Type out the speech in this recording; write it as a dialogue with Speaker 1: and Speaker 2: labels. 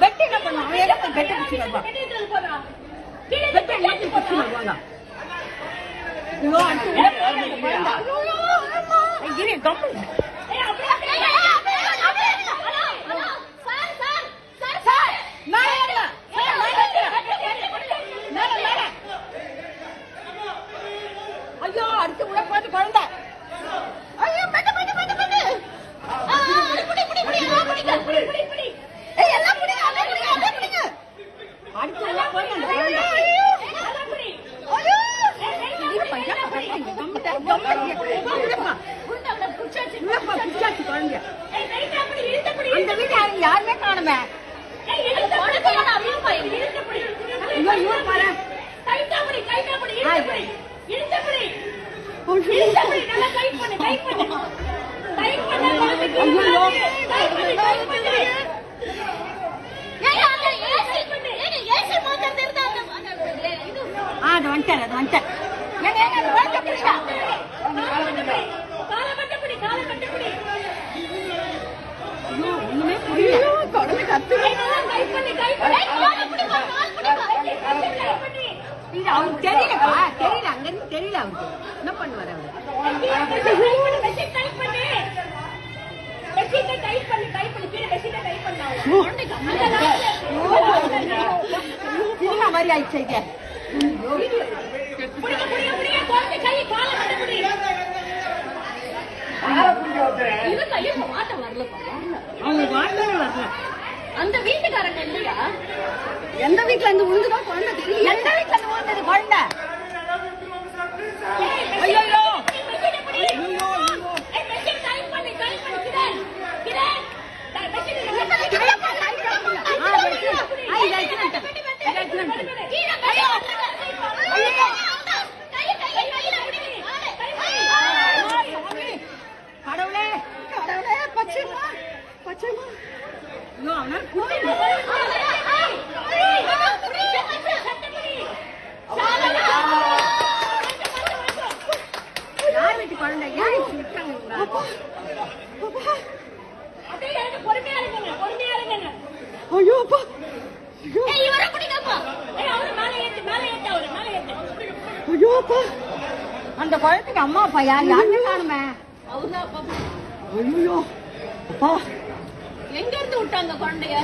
Speaker 1: Bed என்ன பண்ணுவாங்க? Bed பிடிச்சி வருவாங்க. ஐயோ அடுத்து உள்ள போட்டு குழந்தை. ஐயோ பெட்டு பெட்டு பெட்டு பெட்டு. புடி புடி புடி எல்லாம் புடி புடி புடி. ஏய் எல்லாம் புடி அத புடி அத புடிங்க. அடுத்து உள்ள போட்டு குழந்தை. ஐயோ அத புடி. ஐயோ இது பையா பக்கத்துல கம்பட்ட கம்பட்ட. குண்டவள குச்சாச்சி குச்சாச்சி குழந்தை. ஏய் ரைட்டா புடி இழுத்து புடி. அந்த வீட்ல யாருமே காணோமே. ஏய் இழுத்து புடி அப்படியே போய் இழுத்து புடி. ஐயோ இவன் பாரு. ரைட்டா புடி இழுத்து புடி. இழுத்து புடி. இழுத்து புடி நல்லா டைட் பண்ணு டைட் பண்ணு. டைட் பண்ணு ஐயோ டைட் பண்ணு டைட் பண்ணு. ஏய் அந்த ஏசி பண்ணு. ஏசி மோட்டர் தெரியுதா அந்த இது. அது வந்துட்ட. ஏங்க வாங்க புடிடா. கால கட்ட புடி கால கட்ட புடி. ஐயோ இன்னுமே புரியல. கடல கத்து. டைட் பண்ணு டைட் பண்ணு. கால புடி கால் புடி டைட் பண்ணு. இது அவருக்கு தெரியலப்பா தெரியல அங்கிருந்து தெரியல அவருக்கு என்ன பண்ணுவாரு அவரு மெஷின் டைப் பண்ணு மெஷின் டைப் பண்ணு கீழே மெஷின் டைப் பண்ணா மாதிரி ஆயிடுச்சு இது புடிங்க குழந்தை கை கால கட்ட புடி இது கைய மாட்ட வரலப்பா அவங்க வாட்டே வரல அந்த வீட்டுக்காரங்க இல்லையா எந்த வீட்ல இருந்து விழுந்துதான் குழந்தை தெரியும் எந்த வீட்ல இருந்து விழுந்தது குழந்தை ஐயோ ஐயோ கடவுளே கடவுளே பச்சைமா பச்சைமா ஐயோ அவனால யார் வீட்டு குழந்தை யார் விட்டாங்க ஐயோ அப்பா ஐயோ அப்பா அந்த குழந்தைக்கு அம்மா அப்பா யாருமே காணுமே அவர்தான் ஐயோ அப்பா எங்க இருந்து விட்டாங்க குழந்தைய